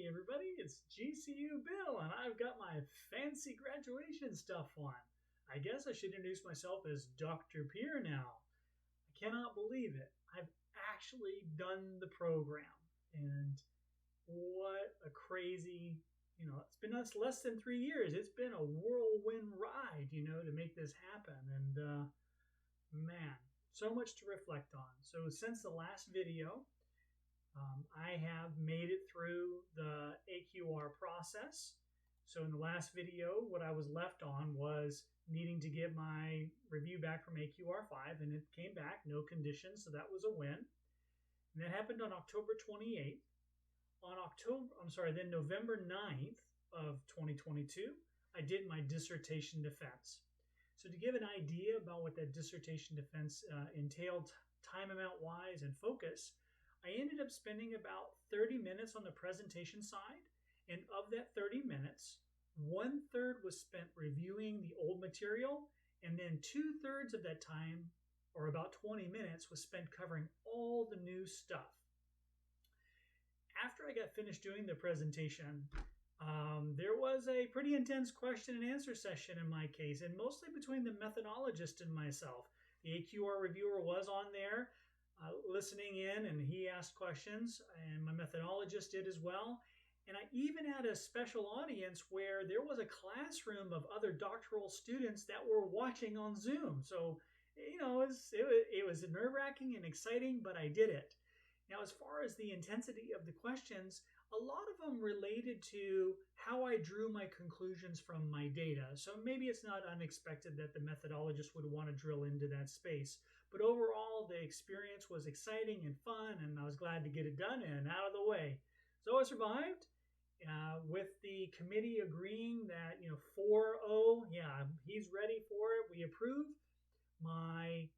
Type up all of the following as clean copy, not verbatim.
everybody, it's GCU Bill, and I've got my fancy graduation stuff on. I guess I should introduce myself as Dr. Peer now. I cannot believe it. I've actually done the program, and what a crazy, it's been us less than 3 years. It's been a whirlwind ride, to make this happen, and man, so much to reflect on. So since the last video, I have made it through the AQR process. So in the last video, what I was left on was needing to get my review back from AQR 5, and it came back, no conditions, so that was a win. And that happened on October 28th. Then November 9th of 2022, I did my dissertation defense. So to give an idea about what that dissertation defense entailed time amount wise and focus, I ended up spending about 30 minutes on the presentation side, and of that 30 minutes, 1/3 was spent reviewing the old material, and then 2/3 of that time, or about 20 minutes, was spent covering all the new stuff. After I got finished doing the presentation, there was a pretty intense question and answer session in my case, and mostly between the methodologist and myself. The AQR reviewer was on there, listening in, and he asked questions, and my methodologist did as well. And I even had a special audience where there was a classroom of other doctoral students that were watching on Zoom. So, it was nerve-wracking and exciting, but I did it. Now, as far as the intensity of the questions, a lot of them related to how I drew my conclusions from my data. So maybe it's not unexpected that the methodologist would want to drill into that space. But overall, the experience was exciting and fun, and I was glad to get it done and out of the way. So I survived, with the committee agreeing that, 4-0, yeah, he's ready for it. We approve. My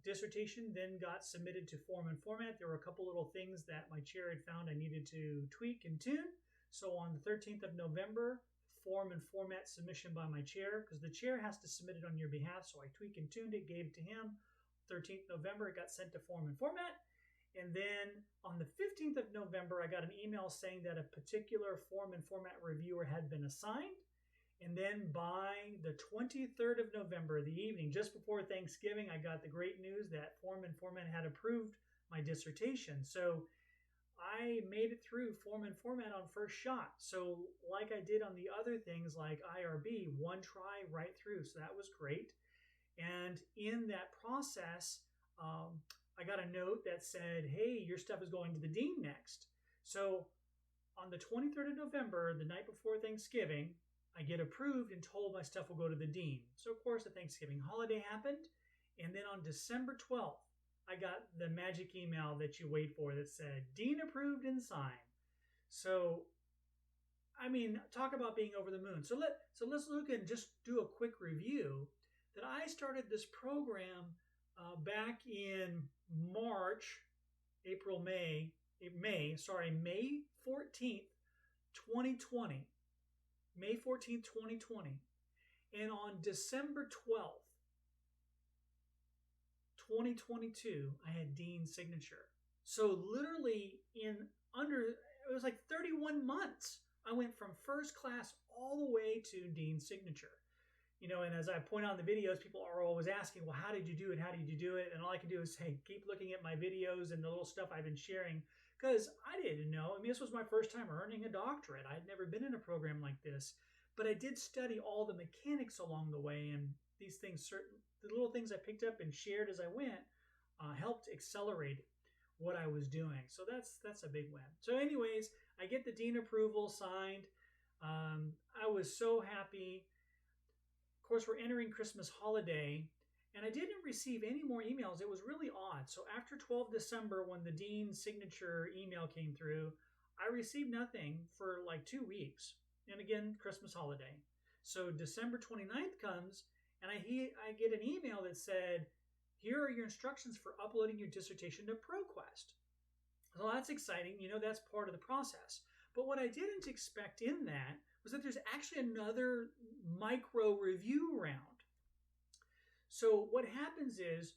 dissertation then got submitted to form and format. There were a couple little things that my chair had found I needed to tweak and tune. So on the 13th of November, form and format submission by my chair, because the chair has to submit it on your behalf. So I tweaked and tuned it, gave it to him. 13th November, it got sent to form and format. And then on the 15th of November, I got an email saying that a particular form and format reviewer had been assigned. And then by the 23rd of November, the evening, just before Thanksgiving, I got the great news that form and format had approved my dissertation. So I made it through form and format on first shot. So like I did on the other things like IRB, one try right through. So that was great. And in that process, I got a note that said, hey, your stuff is going to the dean next. So on the 23rd of November, the night before Thanksgiving, I get approved and told my stuff will go to the dean. So, of course, the Thanksgiving holiday happened. And then on December 12th, I got the magic email that you wait for that said, dean approved and signed. So, talk about being over the moon. So let's look and just do a quick review. That I started this program back in May 14th, 2020. May 14th, 2020. And on December 12th, 2022, I had dean's signature. So literally it was like 31 months. I went from first class all the way to dean's signature. And as I point out in the videos, people are always asking, well, how did you do it? How did you do it? And all I can do is say, keep looking at my videos and the little stuff I've been sharing, because I didn't know. This was my first time earning a doctorate. I had never been in a program like this, but I did study all the mechanics along the way, and these things, the little things I picked up and shared as I went, helped accelerate what I was doing. So that's a big win. So anyways, I get the dean approval signed. I was so happy. Of course, we're entering Christmas holiday, and I didn't receive any more emails. It was really odd. So after 12 December, when the dean's signature email came through, I received nothing for like 2 weeks. And again, Christmas holiday. So December 29th comes, and I get an email that said, here are your instructions for uploading your dissertation to ProQuest. So that's exciting. That's part of the process. But what I didn't expect in that was that there's actually another micro review round. So what happens is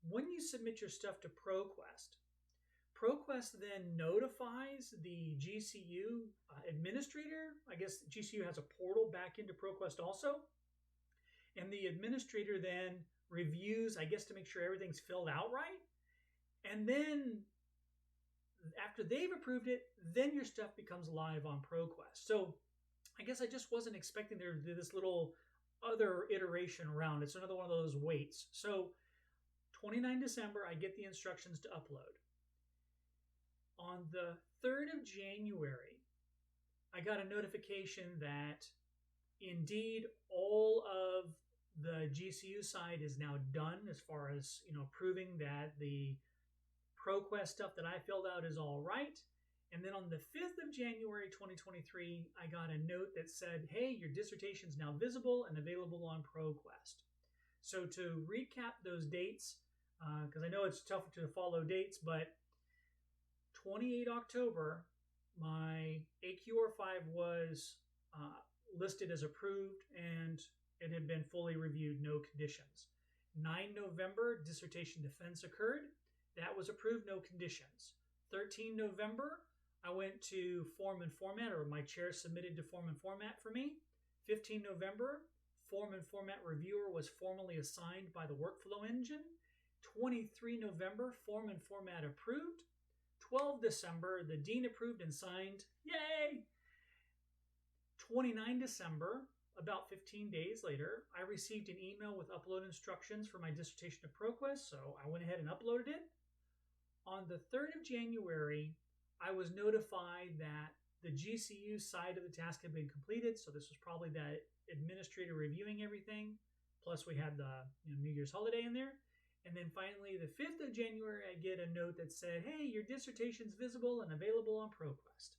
when you submit your stuff to ProQuest, ProQuest then notifies the GCU administrator. I guess GCU has a portal back into ProQuest also. And the administrator then reviews, I guess, to make sure everything's filled out right. And then after they've approved it, then your stuff becomes live on ProQuest. So I guess I just wasn't expecting there to be this little other iteration around. It's another one of those waits. So 29 December, I get the instructions to upload. On the 3rd of January, I got a notification that indeed all of the GCU side is now done as far as, proving that the ProQuest stuff that I filled out is all right. And then on the 5th of January 2023, I got a note that said, hey, your dissertation is now visible and available on ProQuest. So to recap those dates, because I know it's tough to follow dates, but 28 October, my AQR 5 was listed as approved and it had been fully reviewed, no conditions. 9 November, dissertation defense occurred. That was approved, no conditions. 13 November, I went to form and format, or my chair submitted to form and format for me. 15 November, form and format reviewer was formally assigned by the workflow engine. 23 November, form and format approved. 12 December, the dean approved and signed. Yay! 29 December, about 15 days later, I received an email with upload instructions for my dissertation to ProQuest, so I went ahead and uploaded it. On the 3rd of January, I was notified that the GCU side of the task had been completed, so this was probably that administrator reviewing everything, plus we had the New Year's holiday in there. And then finally, the 5th of January, I get a note that said, hey, your dissertation's visible and available on ProQuest.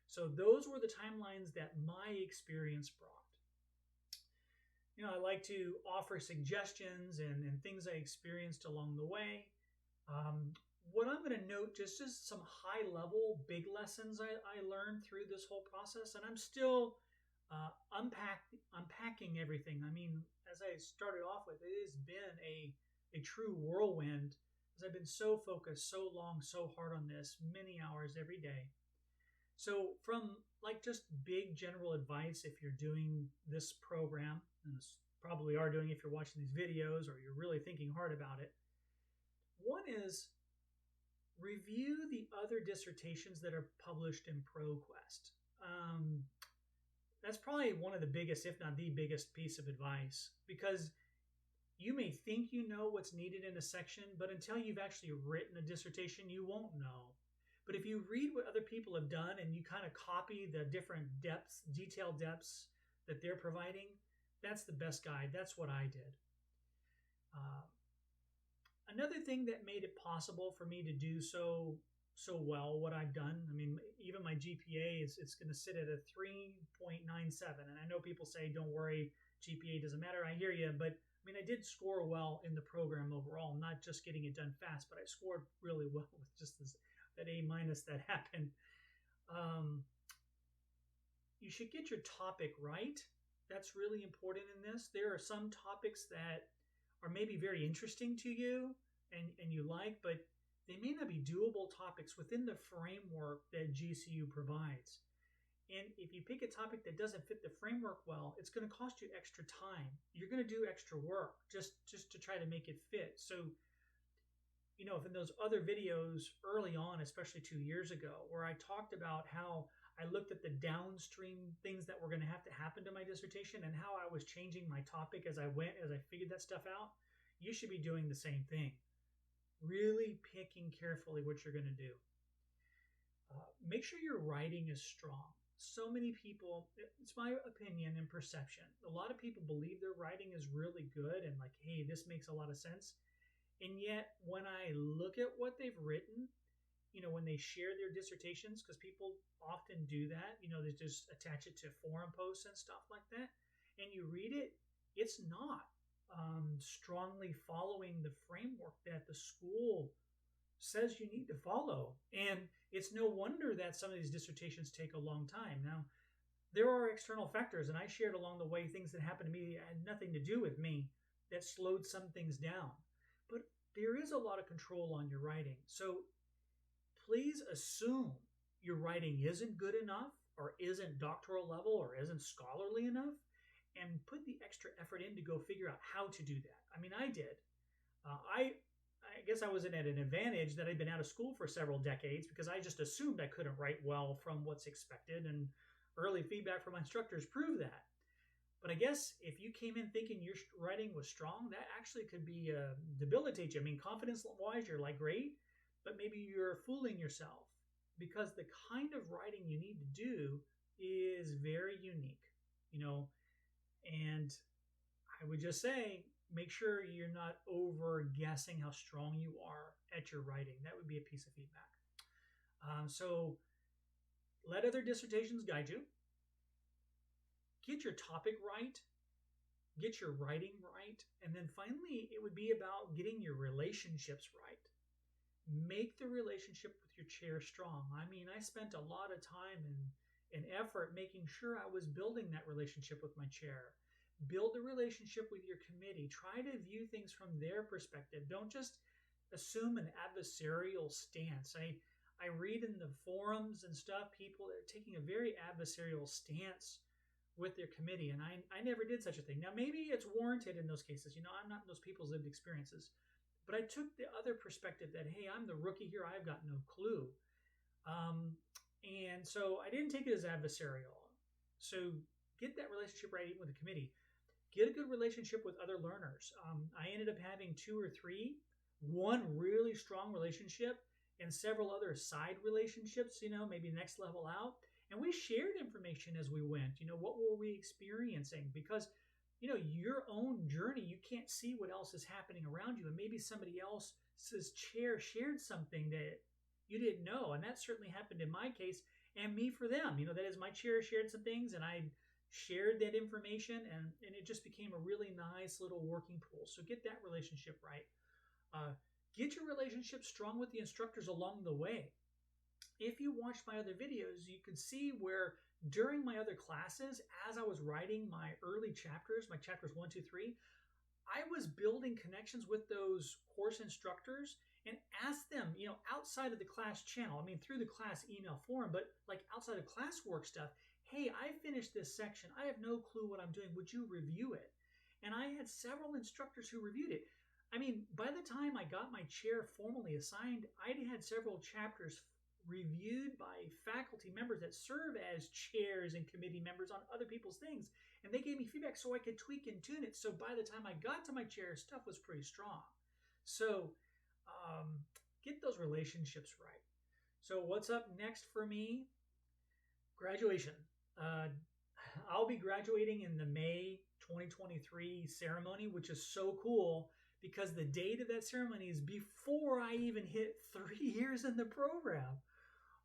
So those were the timelines that my experience brought. I like to offer suggestions and things I experienced along the way. What I'm going to note, just some high-level big lessons I learned through this whole process, and I'm still unpacking everything. I mean, as I started off with, it has been a true whirlwind, because I've been so focused, so long, so hard on this, many hours every day. So from just big general advice, if you're doing this program, and this probably are doing if you're watching these videos or you're really thinking hard about it, one is review the other dissertations that are published in ProQuest. That's probably one of the biggest, if not the biggest piece of advice, because you may think you know what's needed in a section, but until you've actually written a dissertation, you won't know. But if you read what other people have done and you kind of copy the different depths, detailed depths that they're providing, that's the best guide. That's what I did. Another thing that made it possible for me to do so well what I've done, I mean, even my GPA it's going to sit at a 3.97. And I know people say, don't worry, GPA doesn't matter. I hear you, but I mean, I did score well in the program overall, not just getting it done fast, but I scored really well with just that A- that happened. You should get your topic right. That's really important in this. There are some topics that are maybe very interesting to you and you like, but they may not be doable topics within the framework that GCU provides. And if you pick a topic that doesn't fit the framework well, it's going to cost you extra time. You're going to do extra work just to try to make it fit. So, if in those other videos early on, especially 2 years ago, where I talked about how I looked at the downstream things that were going to happen to my dissertation and how I was changing my topic as I figured that stuff out, you should be doing the same thing. Really picking carefully what you're going to do. Make sure your writing is strong. So many people, it's my opinion and perception, a lot of people believe their writing is really good and hey, this makes a lot of sense. And yet, when I look at what they've written, when they share their dissertations, because people often do that, they just attach it to forum posts and stuff like that, and you read it, it's not strongly following the framework that the school says you need to follow. And it's no wonder that some of these dissertations take a long time. Now, there are external factors, and I shared along the way things that happened to me that had nothing to do with me that slowed some things down. But there is a lot of control on your writing. So please assume your writing isn't good enough or isn't doctoral level or isn't scholarly enough, and put the extra effort in to go figure out how to do that. I mean, I did. I guess I was at an advantage that I'd been out of school for several decades because I just assumed I couldn't write well from what's expected, and early feedback from my instructors proved that. But I guess if you came in thinking your writing was strong, that actually could be debilitate you. I mean, confidence-wise, you're like great, but maybe you're fooling yourself because the kind of writing you need to do is very unique, and I would just say, make sure you're not over guessing how strong you are at your writing. That would be a piece of feedback. So let other dissertations guide you. Get your topic right. Get your writing right. And then finally, it would be about getting your relationships right. Make the relationship with your chair strong. I mean, I spent a lot of time and effort making sure I was building that relationship with my chair. Build a relationship with your committee. Try to view things from their perspective. Don't just assume an adversarial stance. I read in the forums and stuff, people are taking a very adversarial stance with their committee, and I never did such a thing. Now, maybe it's warranted in those cases. I'm not in those people's lived experiences. But I took the other perspective that, hey, I'm the rookie here. I've got no clue. And so I didn't take it as adversarial. So get that relationship right even with the committee. Get a good relationship with other learners. I ended up having 2 or 3, one really strong relationship and several other side relationships, maybe next level out. And we shared information as we went. What were we experiencing? Because, your own journey, you can't see what else is happening around you. And maybe somebody else's chair shared something that you didn't know. And that certainly happened in my case and me for them. That is, my chair shared some things and I shared that information, and it just became a really nice little working pool. So get that relationship right. Get your relationship strong with the instructors along the way. If you watched my other videos, you could see where during my other classes, as I was writing my early chapters, my chapters 1, 2, 3, I was building connections with those course instructors and asked them, outside of the class channel, I mean, through the class email forum, but like outside of classwork stuff, hey, I finished this section. I have no clue what I'm doing. Would you review it? And I had several instructors who reviewed it. I mean, by the time I got my chair formally assigned, I'd had several chapters reviewed by faculty members that serve as chairs and committee members on other people's things. And they gave me feedback so I could tweak and tune it. So by the time I got to my chair, stuff was pretty strong. So get those relationships right. So what's up next for me? Graduation. I'll be graduating in the May 2023 ceremony, which is so cool because the date of that ceremony is before I even hit 3 years in the program.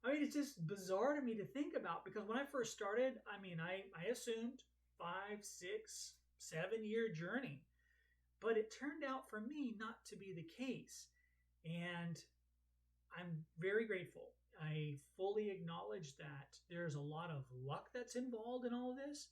I mean, it's just bizarre to me to think about because when I first started, I assumed 5, 6, 7-year journey. But it turned out for me not to be the case. And I'm very grateful. I fully acknowledge that there's a lot of luck that's involved in all of this,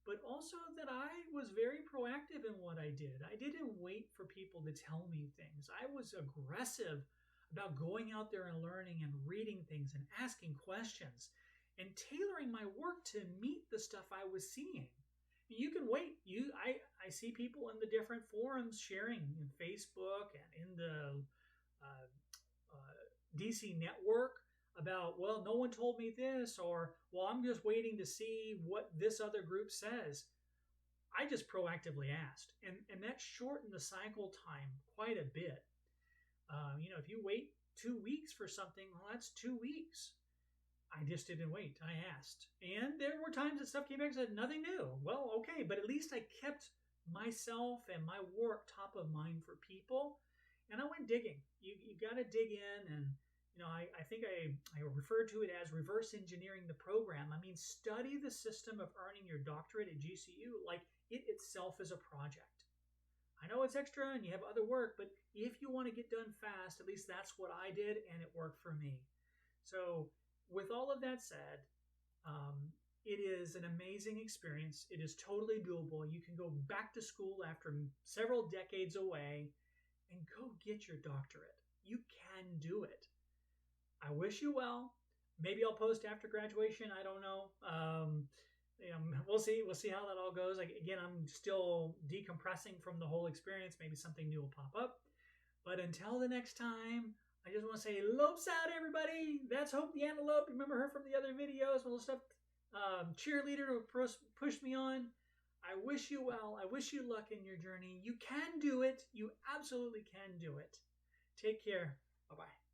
but also that I was very proactive in what I did. I didn't wait for people to tell me things. I was aggressive about going out there and learning and reading things and asking questions and tailoring my work to meet the stuff I was seeing. You can wait. I see people in the different forums sharing in Facebook and in the DC network about, well, no one told me this, or, well, I'm just waiting to see what this other group says. I just proactively asked, and that shortened the cycle time quite a bit. If you wait 2 weeks for something, well, that's 2 weeks. I just didn't wait. I asked. And there were times that stuff came back and said, nothing new. Well, okay, but at least I kept myself and my work top of mind for people. And I went digging. You got to dig in. And, I think I referred to it as reverse engineering the program. I mean, study the system of earning your doctorate at GCU like it itself is a project. I know it's extra and you have other work, but if you want to get done fast, at least that's what I did, and it worked for me. So with all of that said, it is an amazing experience. It is totally doable. You can go back to school after several decades away and go get your doctorate. You can do it. I wish you well. Maybe I'll post after graduation. I don't know. We'll see. We'll see how that all goes. Like, again, I'm still decompressing from the whole experience. Maybe something new will pop up. But until the next time, I just want to say, lopes out, everybody. That's Hope the Antelope. Remember her from the other videos, little stuff. Cheerleader to push me on. I wish you well. I wish you luck in your journey. You can do it. You absolutely can do it. Take care. Bye-bye.